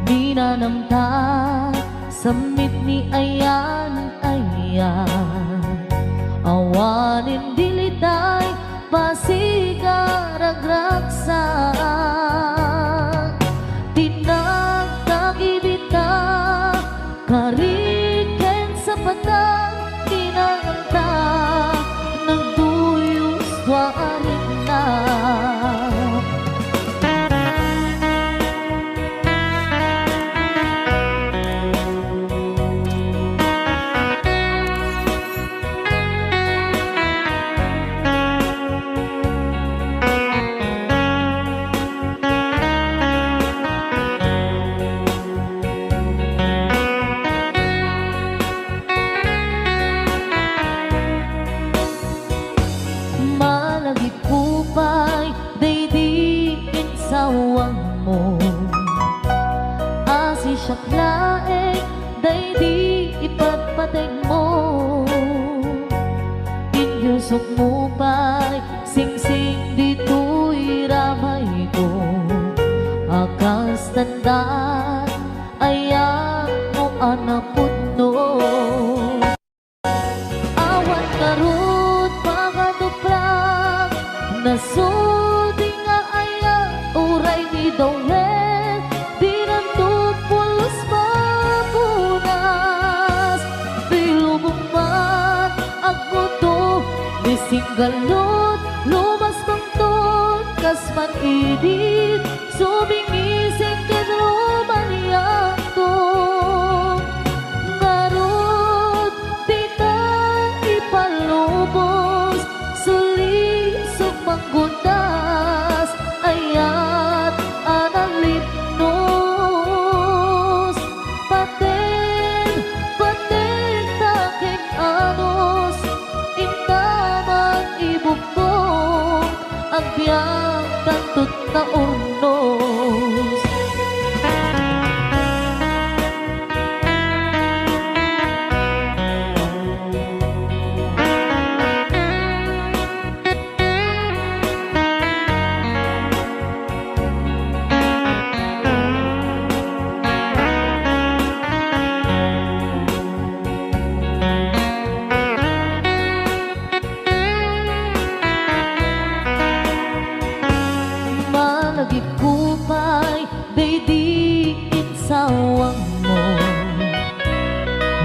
Minanamta samit ni ayan awanin dilitay pasigaragraksak tinagtagibita kariken sa patang tinaganta nagduyos warin na sawang mo asisyak laeng daydi ipagpateg mo inyusok mo pa'y singsing dito'y ramay ko akas tandaan ayan mo anapot no awan karut pagaduprak nasudi nga ayan uray ni Dawlet di nantupulos mapunas di lubong man ako to di singgalot lumas bangtot kasman idit subingising kadroman yakto ngarot tita ipalubos suli sumanggundas ayat analipnos paten taking anos intamang ibugtong ang biyang tantut na urnos nagipupay daydi insawang mo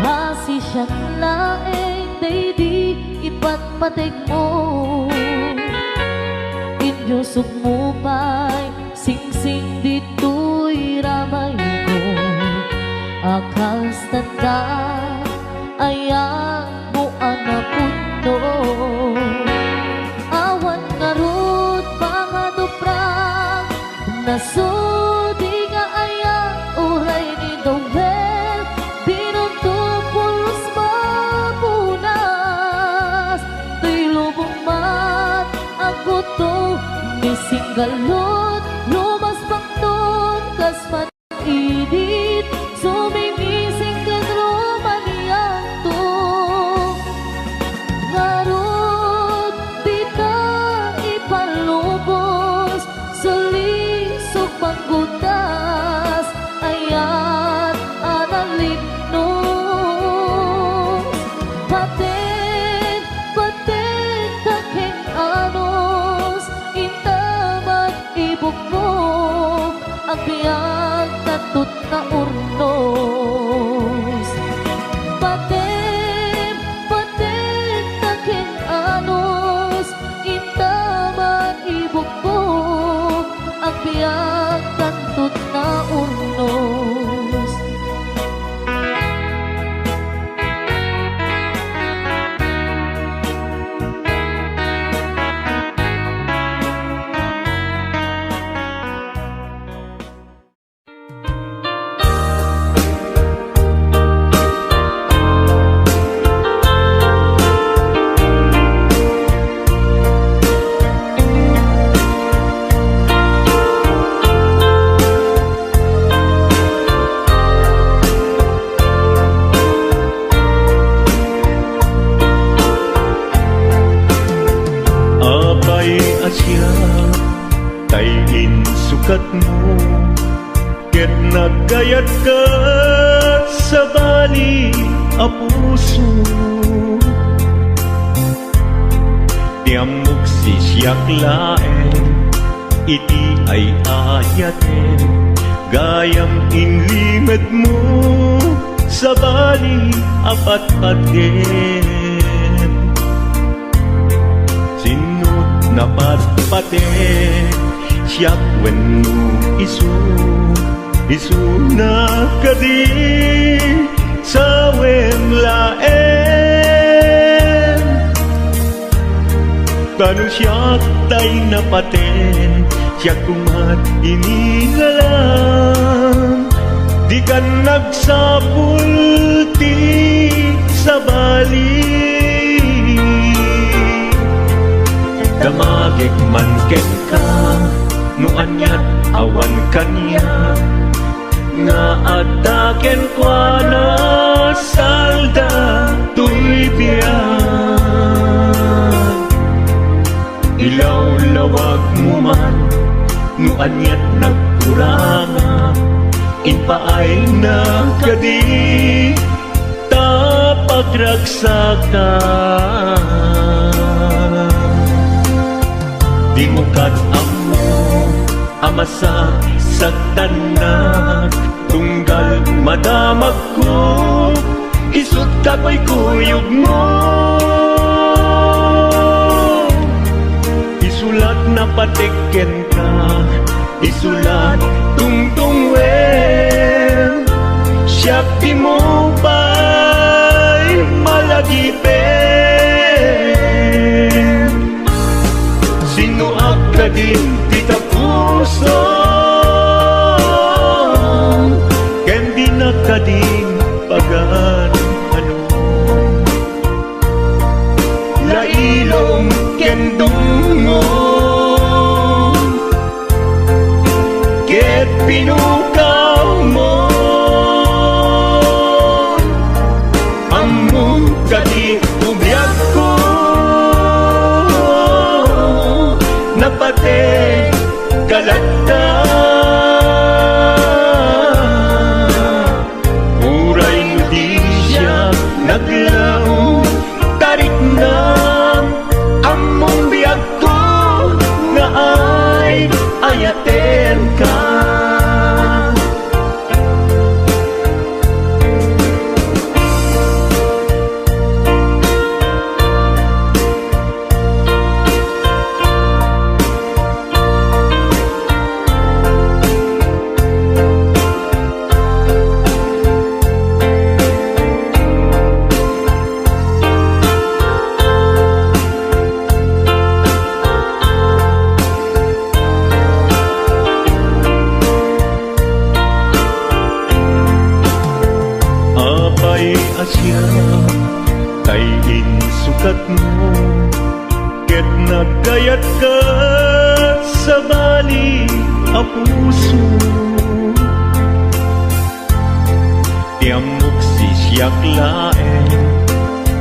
hasisyak laeng daydi ipagpateg mo inyusok mo pa'y singsing dito'y ramay ko akas tanda ayan mo anapot no awan ngarut pangaduprak nasudi nga ayan uray ni Dawlet di nantupulos mapunas di lubong mat ako to ni singgalot lumas bangtot kasman idit sumingising kadroman yakto ngarot di ka ipalubos suli panggundas ayat analipnos paten taking anos intamat ibugmok ang biyag tatut na nagkayat ka sa bali a puso. Tiamok si siyak laeng, iti ay ayaten, gayam inlimed mo sa bali apat-paten. Sinut na patpaten, siyak wenno isu na kadi sa wemlaen. Kanu siyak tay napaten, siyak kumat inilalang, di kan nagsapulti sa bali. Damagik man ken ka, no anyat awan kanya, nga ataken kwa na salda tuy biyan. Ilaw-lawag mo man, no anyat nagkuranga, inpaay na kadi tapagragsakan. Di mo kat-amo amasak sa tanan, tunggal madamag ko, isut kapoy kuyog mo. Isulat na patiken ka, isulat tungtungwen, siyak di mo ba'y malagipin. Sino ka din kita puso, ken di na ka din pagan ano. Lailong ken dungo, ket pinukaw mo, among kadi ubiyag ko, napate kalata. Uray mo di siya naglaong, tarik na among biyag ko, nga ay ayaten ka. Asya kay insukat mo, ket nagkayat ka sa bali a puso. Tiamok si siyak laeng,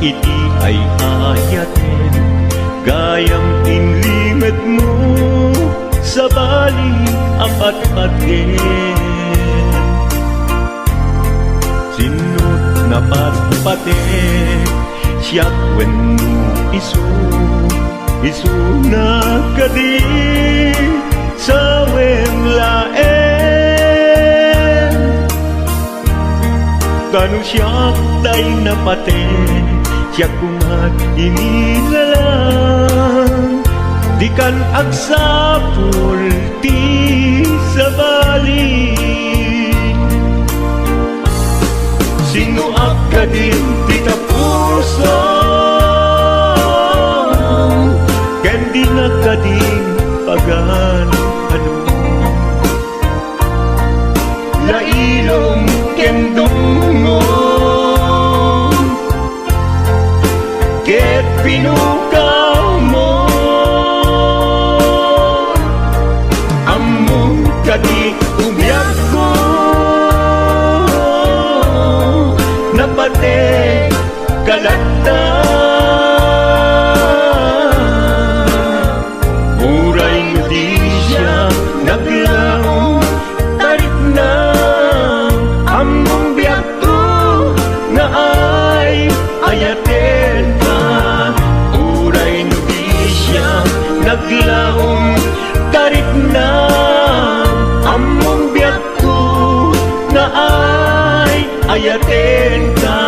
iti ay ayaten, gayam inlimed mo sa bali apat-paten. Sinut na patpaten, siyak wenno isu na kadi sa wemlaen. Kanu siyak tay napaten, siyak kumat inilalang, di kan agsapul ti sa bali. Sino ka din kita puso, ken di na ka din pagan ano. Lailong ken dungo, ket pinukaw mo, among kadi ubiyag ko, napate kalata. Uray mo di siya naglaong, tarik na ayaten ka.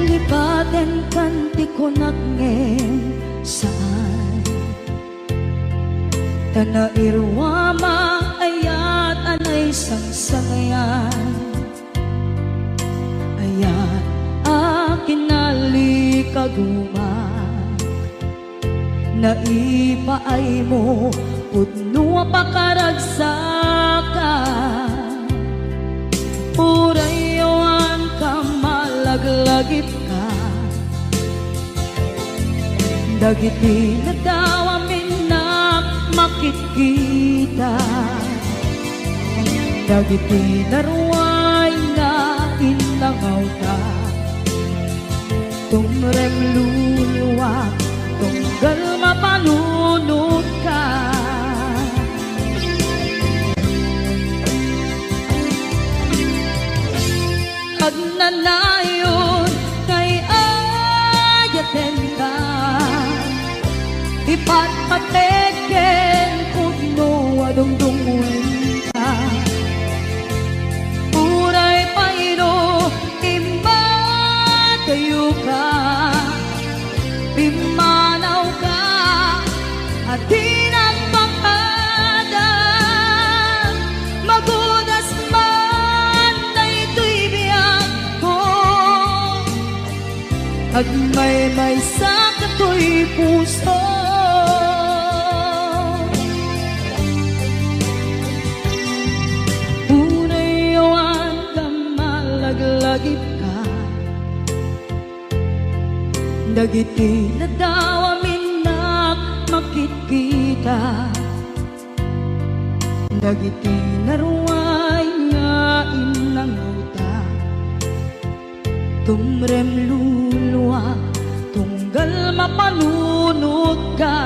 Lipaten kanti ko nagngem saan Tanairwama ayat anay sangsangayan Ayat akin nalikaguma Naipaay mo pudno pakaragsakan Purayawan ka malaglagip ka Dagiti na daw amin na makikita Dagiti na ruway na inlangaw ka Tumrem luluwa tunggal mapanunod ka Agnanayon kay ayaten ka Ipatpateken pudno adungdungun ka Uray payro imatayo ka Pimanaw ka at tinagpakada Magudas man na ito'y biyak ko Agmay-may sa kato'y puso Unayawan ka malaglagip ka Dagiti na daw amin na makikita Dagiti na ruway nga inanguta Tumrem luluwa tunggal mapanunod ka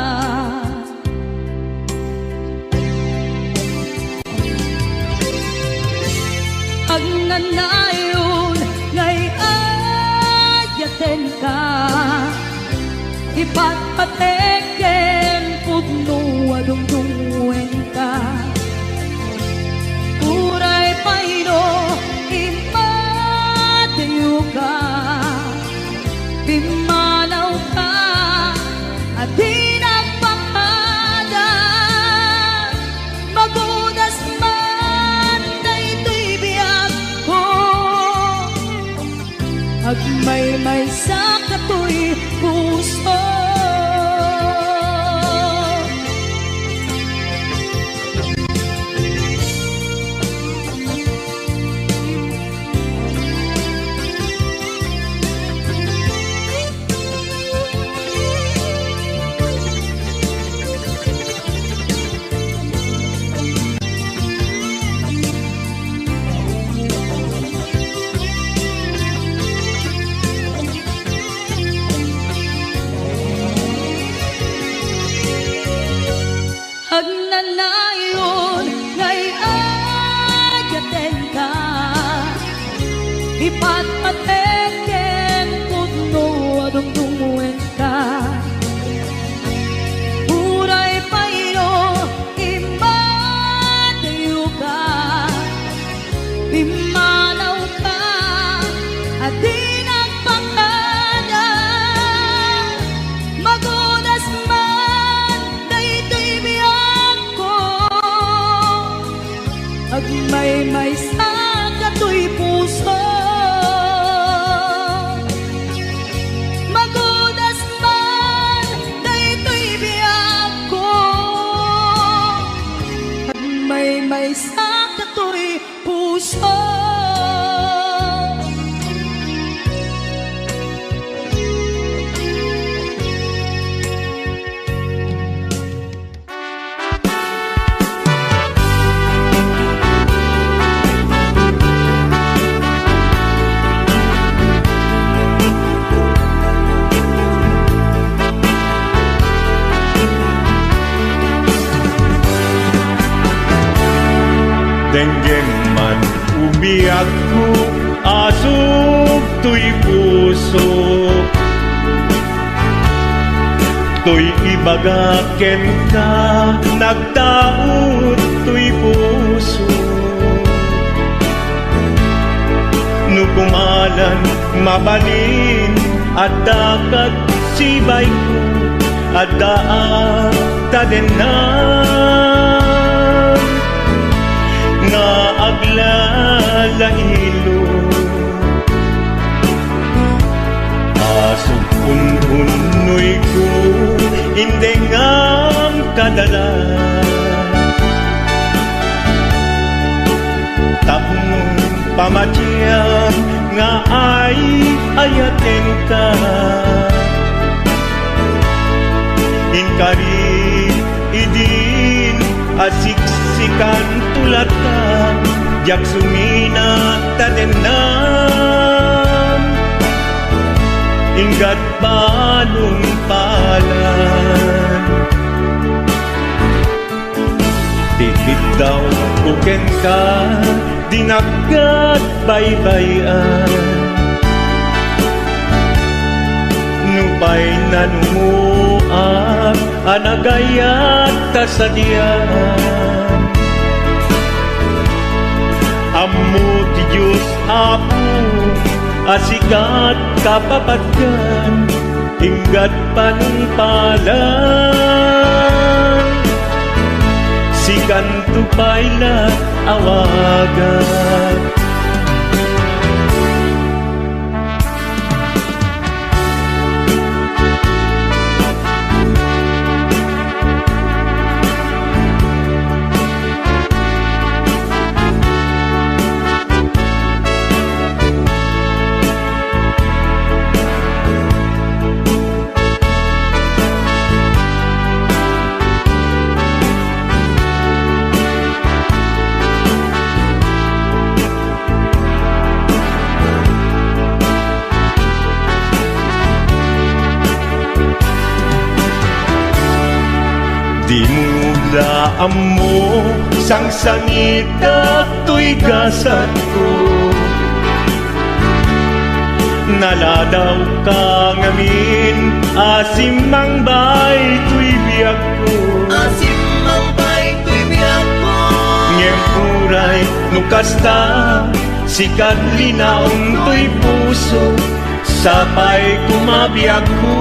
Agnanayon ngay ayaten ka Ipatpateken pudno adungdungen ka Uray payro imatayo ka Pimanaw ka at tinagpakada Magudas man na ito'y biyak ko Agmay-may sa kato'y puso Agnanayon ngay ayaten ka Ipatpateken pudno adungdungen ka Uray payro imatayo ka Pimanaw ka at tinagpakada Magudas man na ito'y biyak ko Agmay-may sa kato'y puso may sakato'y puso. Denggeng man umiyak ko, asog to'y puso. To'y ibagaken ka, nagtaot to'y puso. Nukumalan, mabalin, at dakat sibay ko, at daat tadenan. Nga aglalailo, asog unhunoy ko, hindi ngam kadala. Tapong pamatyang nga ay ayaten ka. Inkari idin asiksikan tulat ka, jak sumina tadenan. Inggat balong palan, tikit daw buken ka, dinagat baybayan. Nupay nanumuak, anagayat kasadyan. Ammo ti Diyos Apo, asikat kapapatgan, inggat panungpalan. Sikan tupayla awagan. Di mula amo sang sangit at to'y gasat ko. Naladaw ka ngamin, asim ang bay to'y biyak ko. Asim ang bay to'y biyak ko. Ngem uray nukasta, sikat linaong to'y puso, sapay kumabiyak ko.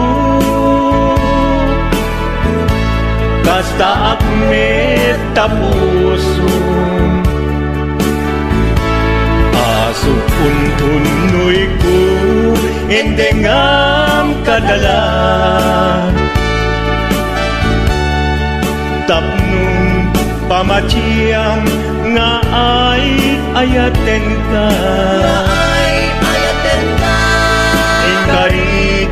Kasta akmet tapuso, asok untunoy ko, endengam kadalan. Tapnong pamatyang nga ay ayaten ka. Ingkarit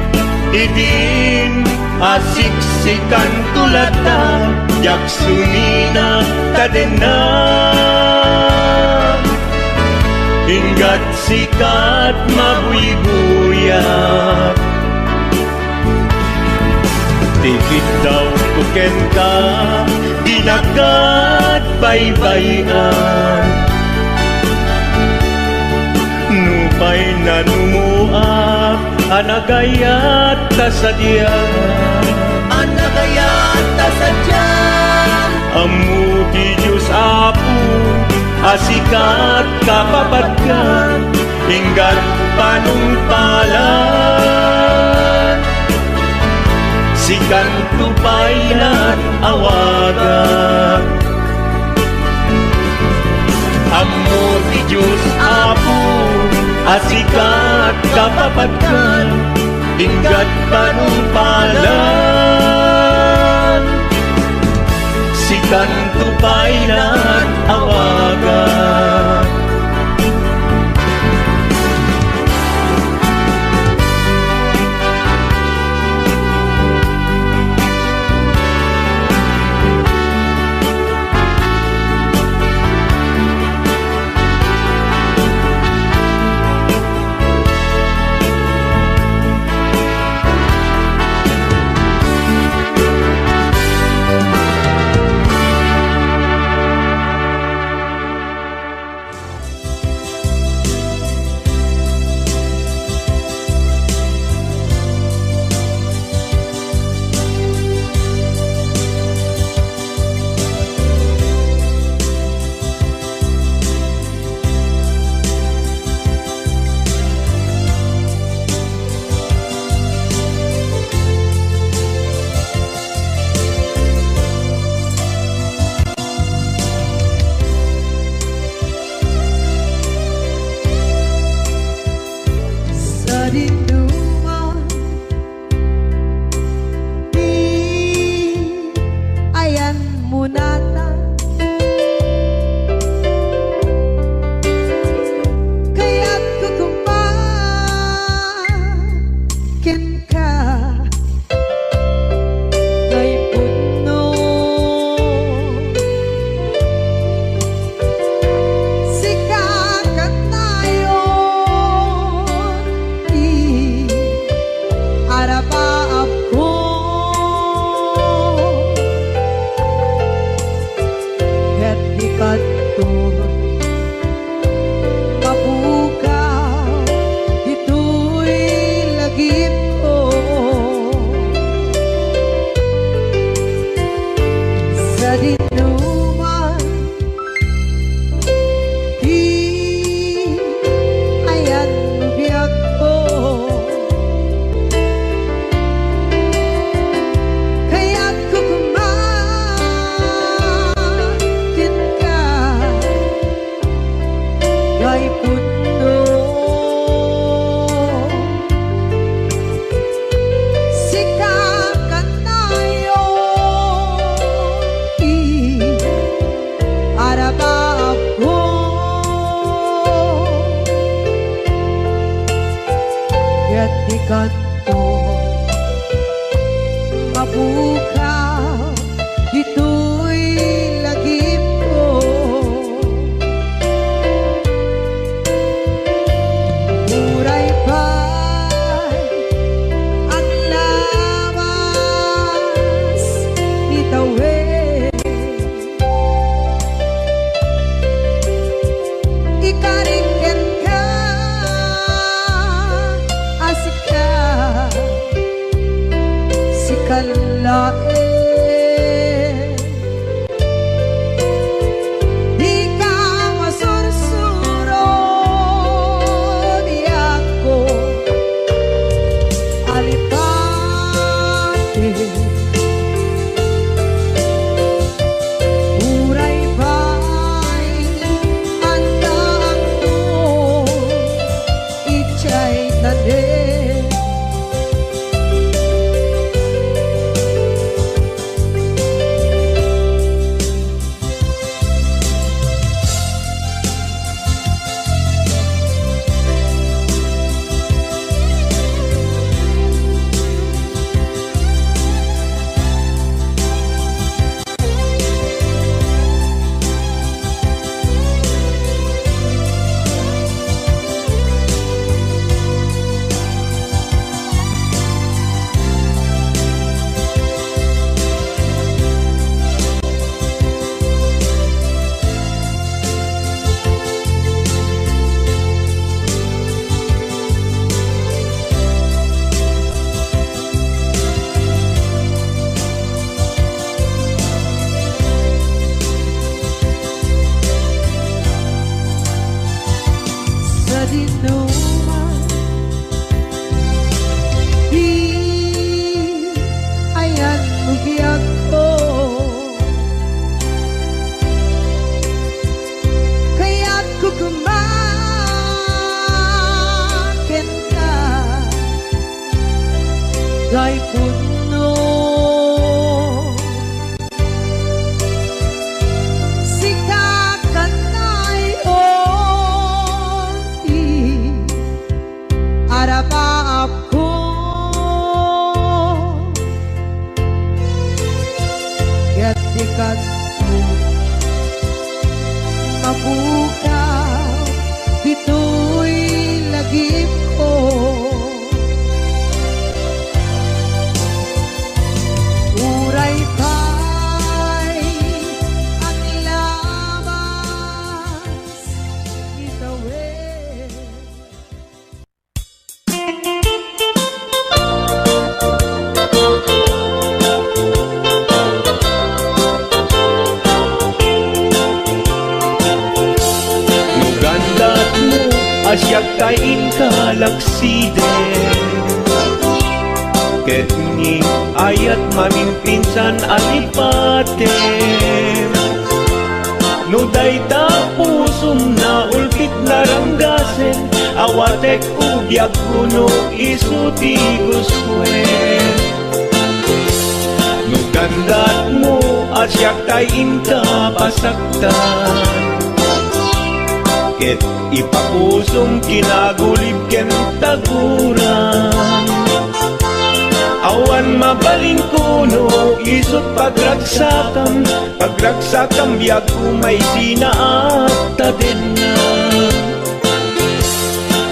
idin asiksikan tulata, jak sumina tadenan. Inggat sikat mabuy-buyak, tikit daw tuken ka, dinagat baybayan. Nupay nanumuak, anagayat kasadyan. Anagayat kasadyan. Ammo ti Diyos Apo, asikat kapapatgan, inggat panungpalan. Sikan tupayan awagan. Ammo ti Diyos Apo, asikat kapapatgan, inggat panungpalan. Sikan tupayan awagan. asyak kain kalaksiden. Ket ni ayat mamimpinsan alipaten. No dayta pusum na ulkit naranggasen, awatek ubyak kuno isuti guswen. No gandat mo asyak kain kapasaktan. Ket ipapusong kinagulib ken taguran. Awan mabalin kuno isot pagragsakam, pagragsakam biag kumay sinaat taden na.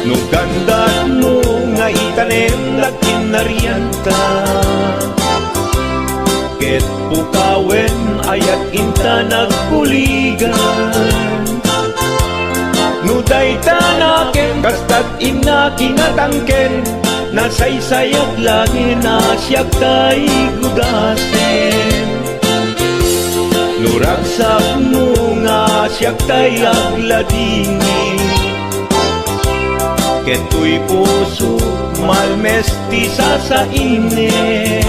No gandat mo nga itanem lakin naryanta. Ket pukawen ayat inta nagkuligan. No dayta naken kastat ina kinatangken, nasaysayat langin asyak tay gudasen. Nuragsak mo nga asyak tay agladini. Keto'y puso malmesti sa init.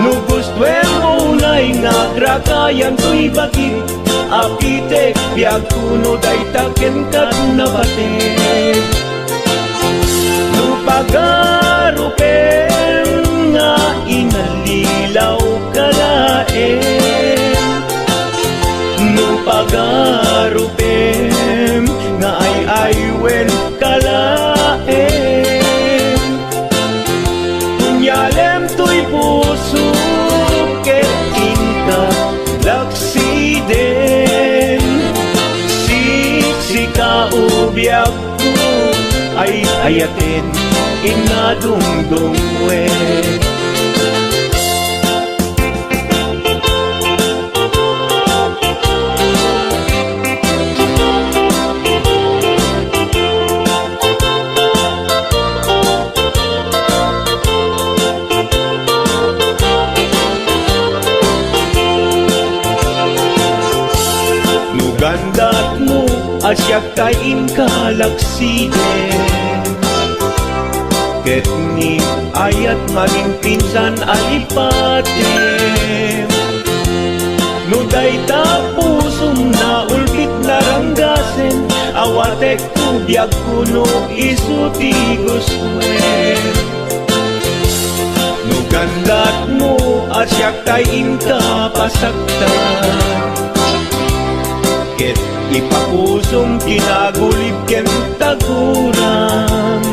No gustuem mo unay nga grakayan to'y bakit, apitek biag kuno daytaken kat nabatek. Pagarupen nga inalilaw kalaen. No pagarupen nga ay-aywen kalaen. Kunyalem to'y puso ket inka laksiden. Siksika ubyak ko ay ayaten inadungdungwe. Nugandat mo asyak kain kalaksiden. Ket ni ayat mamimpinsan alipaten. No dayta pusum na ulkit naranggasen, awatek ubyak kuno isuti guswen. No gandat mo asyak kain kapasaktan. Ket ipapusong kinagulib ken taguran.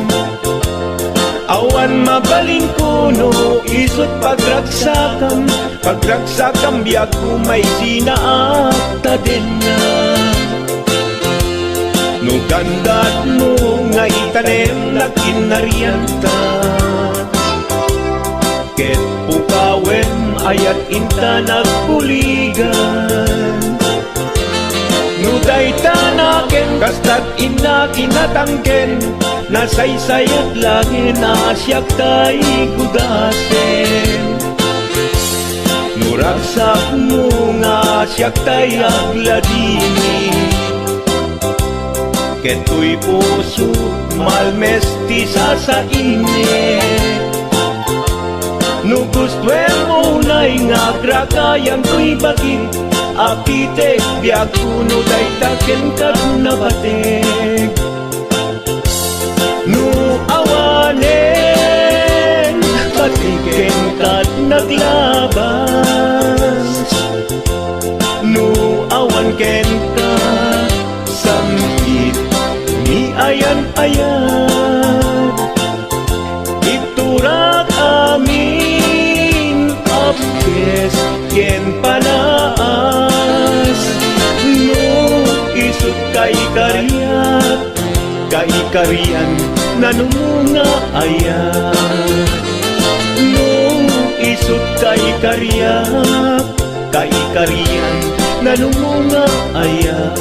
Awan mabalin kuno isot pagragsakam, pagragsakam biag kumay sinaat taden na. No gandat mo nga itanem lakin naryanta. Ket pukawen ayat inta nagkuligan. No dayta naken kastat ina kinatangken, nasaysayat langin asyak tay gudasen. Nuragsak mo nga asyak tay agladini. Keto'y puso malmesti sa init. No gustuem mo unay nga grakayan to'y bakit, apitek biag kuno daytaken kat nabatek. No awanen patiken kat naglabas. No awan ken ka samkit ni ayan-ayan. Iturak amin apkes ken panaas. No isut kay karyak, kay karian nanumunga ayan. No isut kay karyak, kay karian nanumunga ayan.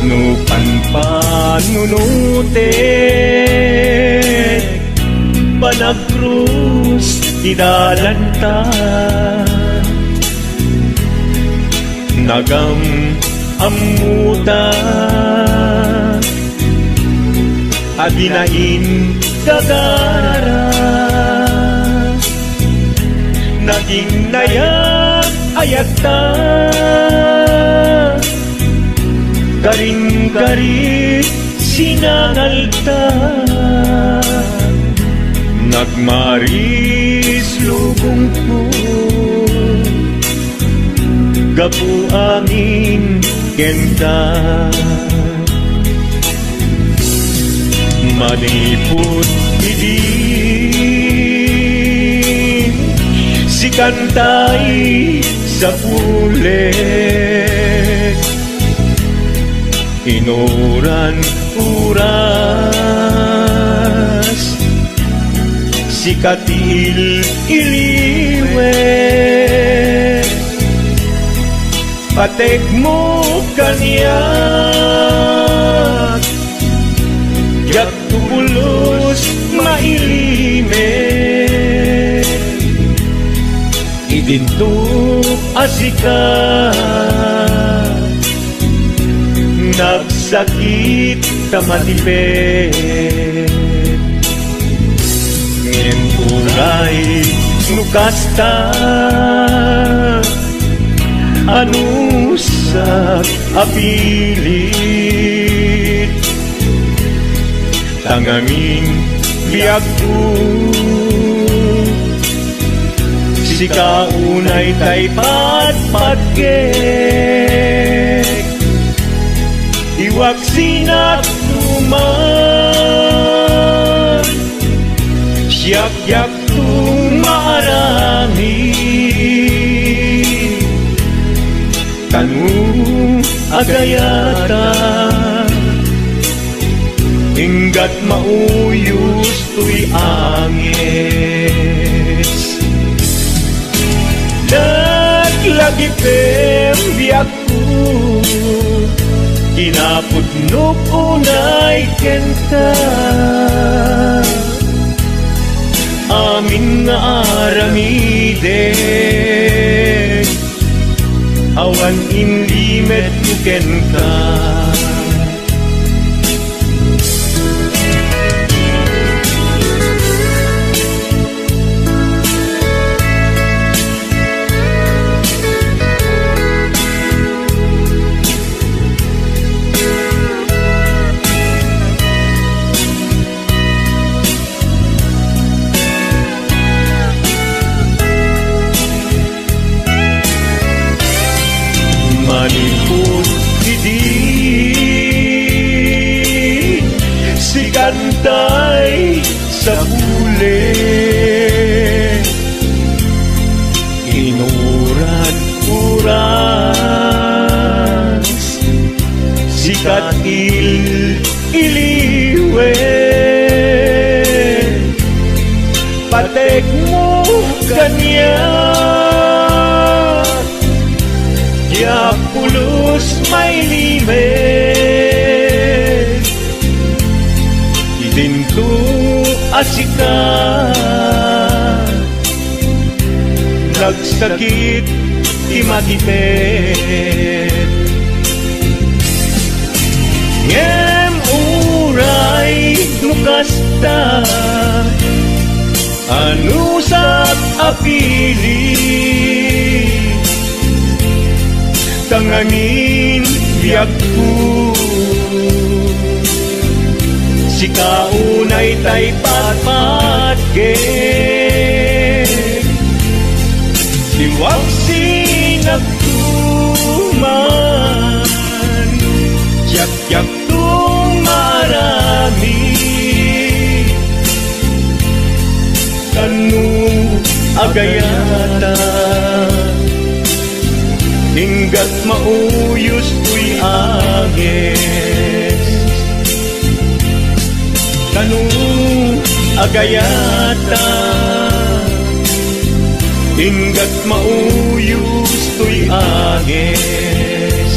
no panpanunutin panagkrus idalanta nagam amuta adinain gagara naging nayak ayata karing-karit sinangalta nagmaris lubong ko gapu angin kenta maniput idin si kantay sa pulet inuran uras si katil iliwet patek mo kanyak yak tubulos mailimet idinto asikat nagsakit tamatipet ngin uray nukasta anusak apilit tangangin biag ko si kaunay tay patpatgek iwag sinak tuman siyak-yak tumarami kanu agayata hinggat mauyos tuy angis naglagi pembiyak ko kinapudnok unay kenta amin nga aramiden awan inlimet kuken ka maniput idin si kantay sa bulet inuran uras si katil iliwet patek mo ganyan ya pulos may limet idinto asikat nagsakit imatipet ngem uray nukasta anusap apili tangangin biag ko si kaunay tay patpatgek siwag sinagtuman yak-yak tumarami kanu agayata hinggat mauyos tuy agis kanu agayata hinggat mauyos tuy agis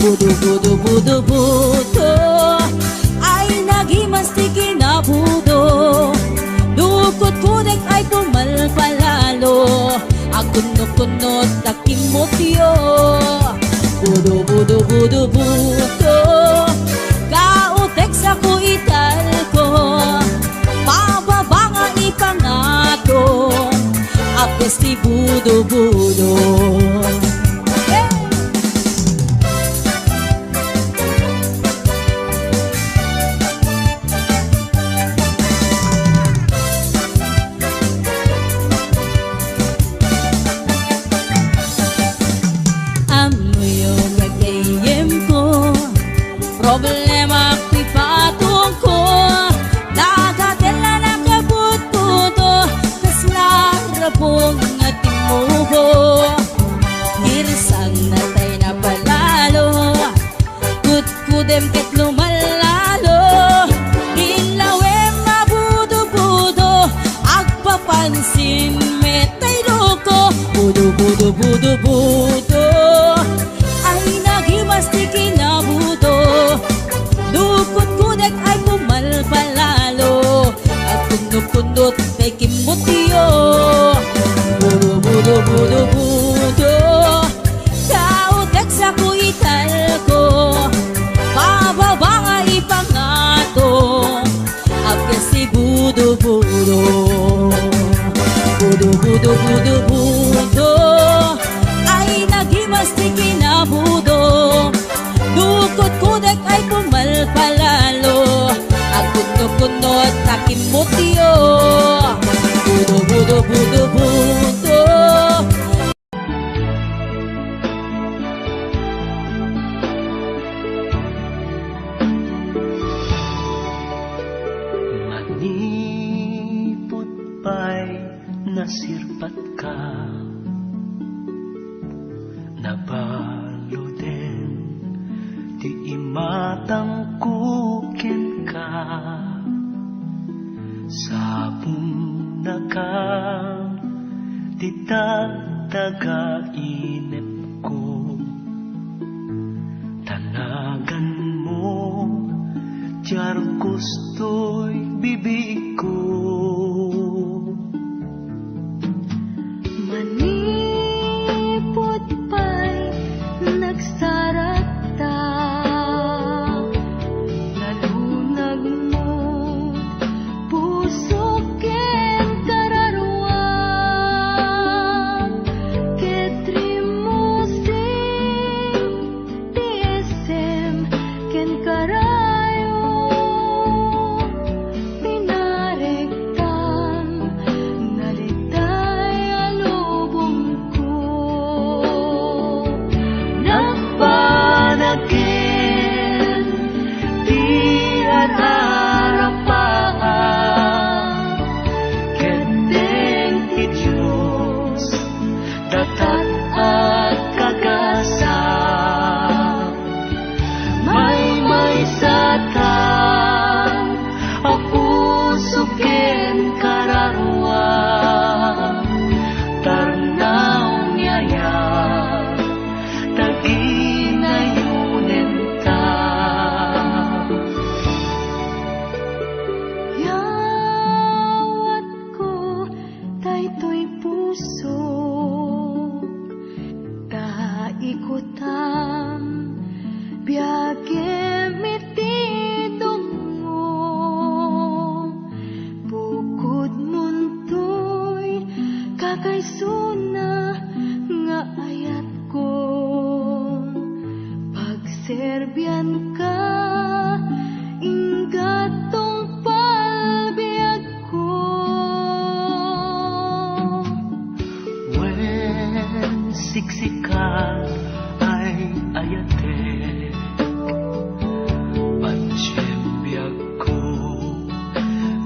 Budo ay nagimastiki na budo. Dukot kudek ay pumalpalalo. Akunot-kunot takimotyo. Budo kautek sa kuital ko. Pababa nga ipangato. Apes ti budo. Problema ko'y patong ko. Dagatela na kabut-buto. Kas larapong ating muho. Irsan na tayo na palalo. Kut-kudem ket lumalalo. Ilawem na budo. Agpapansin metay loko. Budo. Ay nagimastiki na budo. Dukot kudek ay pumalpalalo. At kunot kay kimutyo. Budo kautek sa kuital ko. Pababa nga ipangato. Apes si budo. Budo ay nagimastiki na budo. Dukot kudek ay pumalpalalo. At kunot takimotyo. Budo. Manipot pa'y nasirpat ka. Nabalo din ti imatang kukin ka. Sabong nakang ti taga-inip ko. Tanagan mo tiyar gusto'y bibig ko. Manipot pa'y nagsarata. Nalunag mo puso ken kararwang. Ketri mo sing TSM ken karayo. Pinarektan nalitay alubong ko. Nagpanagin di ararapahan. Kendeng ti Diyos datat at kagasam. May satan ang puso ken kararwang. Tarnaw niyaya taginayunen ta. Yawat ko daytoy puso. Taikutam biyagem iti dungo. Bukod muntoy kakaysuna nga ayat ko. Pagserbian ka ingatong palbiag ko. Wen siksikan ay ayate. Pansiyembiyag ko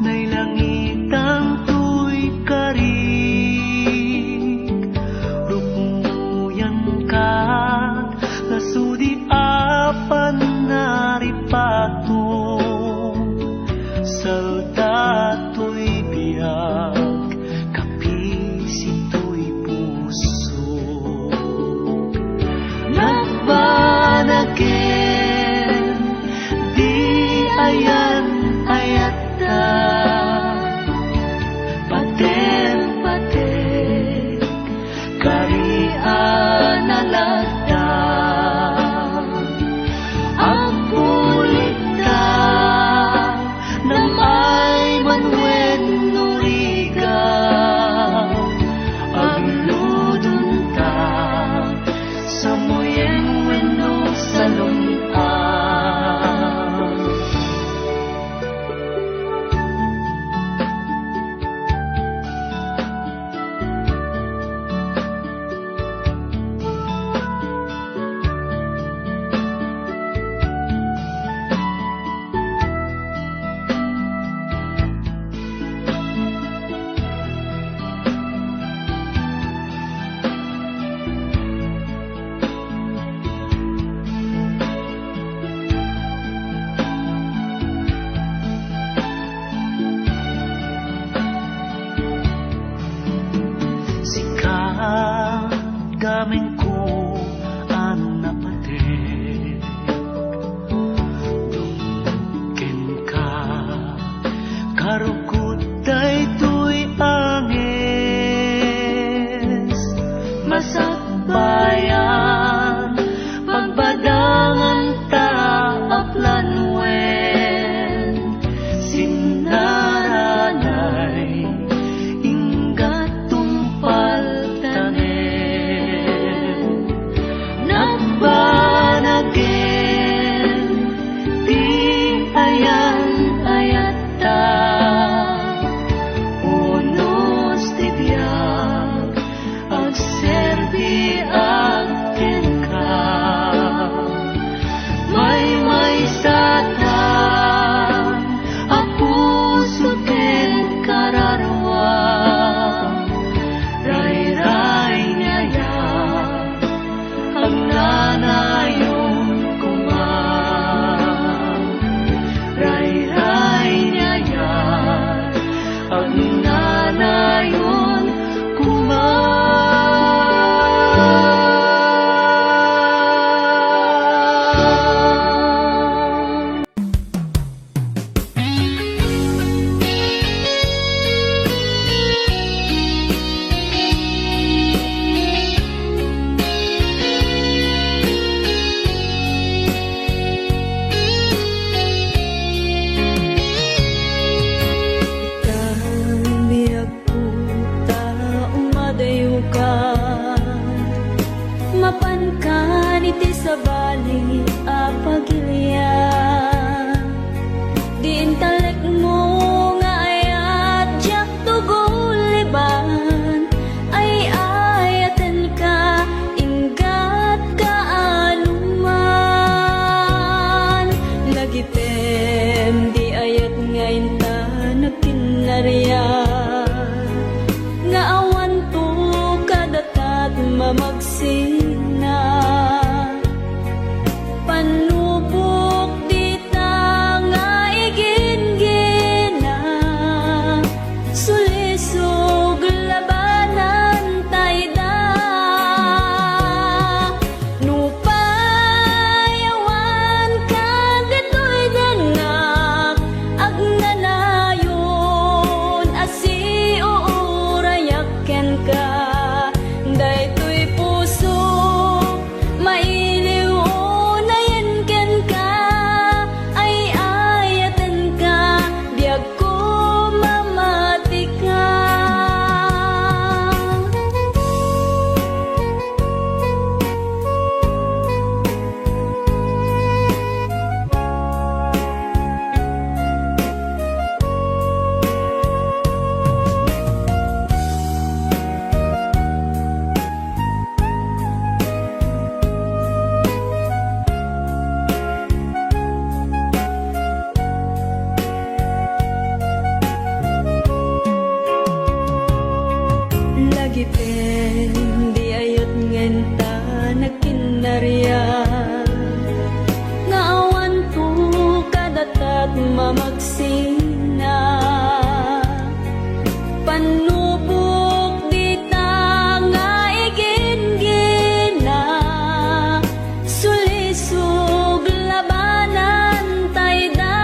nailangitang tuy karig. Rukmuyan ka lasudi apan na sa bali apagilya. Diin talik mo nga ayat jak tuguliban, ay ayaten ka inggat ka anuman. Lagipem di ayat ngayon ta nagkinarya, nga awan to kadatat mamagsina. Panubok di ta nga igingina, sulisog labanan tayda. Nupayawan ka gato'y danak, agnanayon asi uurayaken ka. Daytoy puso mailiw unayan ken ka, ay ayaten ka biag ko mamati ka. Lagipin di ayot ngenta nagkinarya, nga awan to kadatat mamagsina. Panubok di ta nga igingina, sulisog labanan tayda.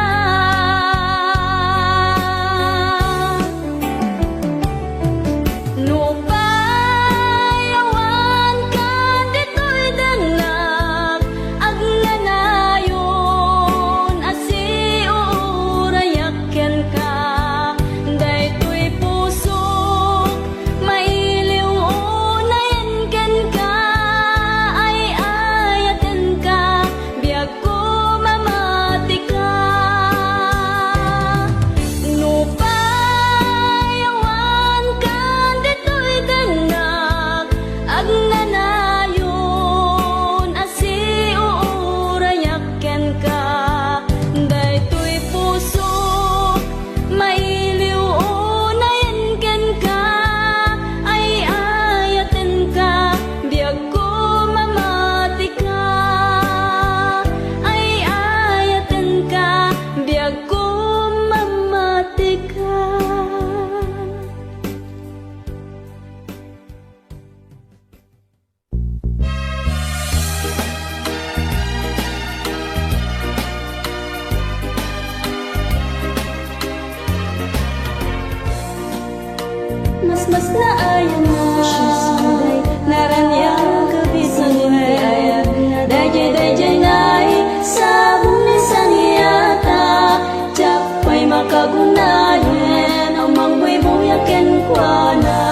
Nupayawan ka dito'y danak, agnanayon asi uurayaken ka. Daytoy puso mailiw unayan ken ka, ay ayaten ka biag ko mamati ka. Nupayawan ka dito'y danak, agnanayon asi uurayaken ka. Daytoy puso mailiw unayan ken ka, ay ayaten ka biag ko mamati ka. Ay ayaten ka biag ko mamati ka. Mas na ayan na naranyang kabisan di ayat, dayjay nay sabong ni saniyata, japay makagunayan ang mangbuy-buyaken kwa na.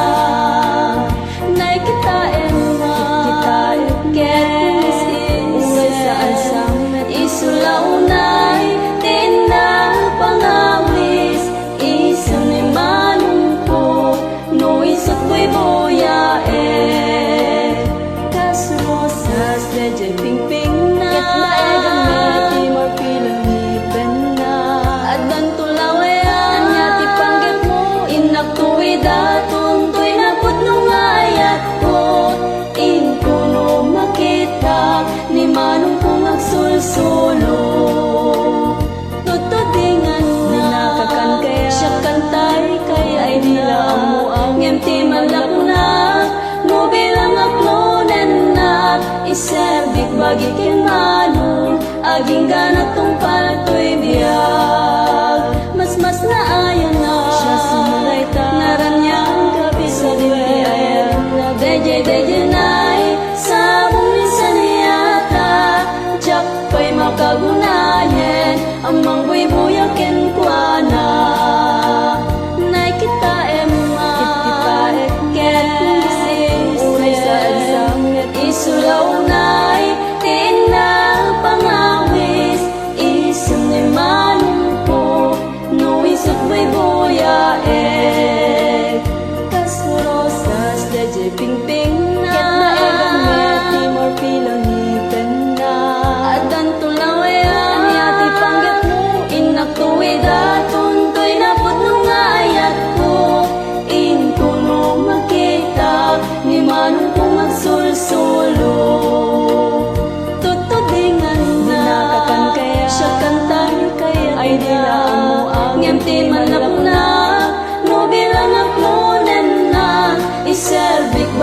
Nay kita emma ken usay sa alsam isulaunay tinang pangawis, isang ni manungko no isot ko'y boyae. Kasrosas dayjay pingping na, ket naegamit imor pilamipen na. Addan tulawayan nya ti panggap mo, inak tuwi daton to'y napot nung ayat ko. Inkuno makita ni manong kong agsulsulo, tutudingan na nakakan kaya siya kantay kaya ay nila mo ang ngem malak na no bilang aklonen na iserdik bagi ken manong aging ganat tong paltoy biag. Mas na ayan na siya sumulay ta naranyang gabi sa diwi ayan na dayjay nay sabong ni saniyata, jakpay makagunayan ang mangbuy-buyaken kwa na. Nay kita emma ket isulaw nay tin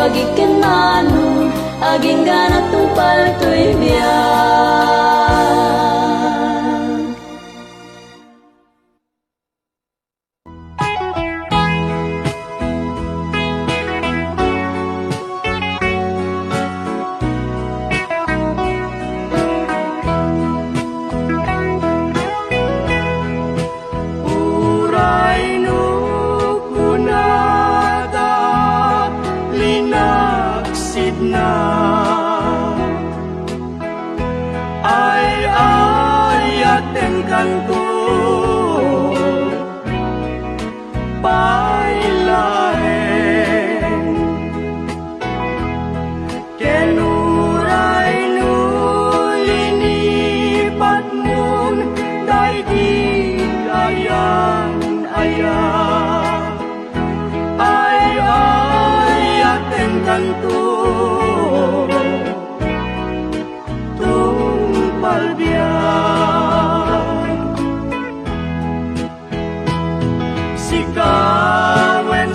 bagi kenanu aging ganat tungpal tuy biyak. Uray no kunada linaksid na ay ayaten kanto pailaen kenuray no linipat nun daigdig ayan ay ayaten kanto palbiyan sikawen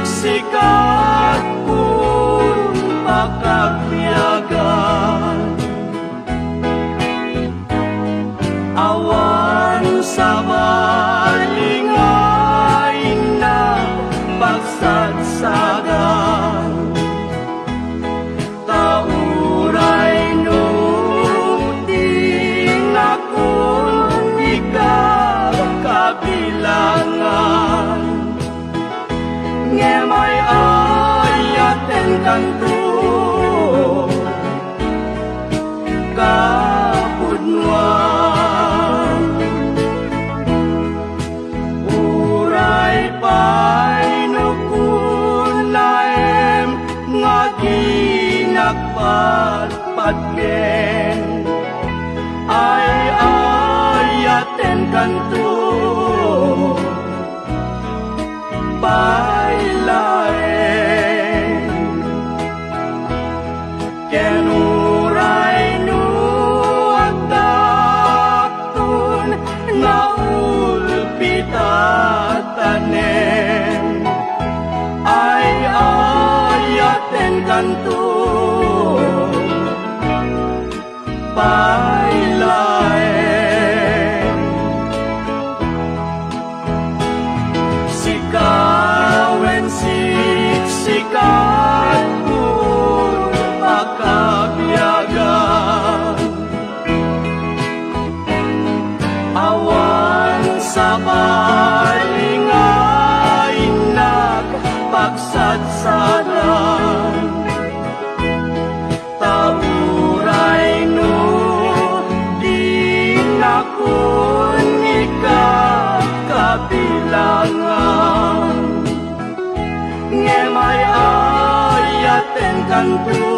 sikat pun pakagbiagan awan sa balingain na pagsatsagan tauray no kabilangan ngemay ayaten kanto kapudnuan uray pay no kunaem ngaginagpatpatgen ay ayaten kanto pailaen kenuray no agdaktun na ulpitatanen ay ayaten kanto pailaen sikawen sikat pun pakabiagan awan sa balingain nagpagsatsadan tauray no dinakon kabilangan ngemay ayaten kanto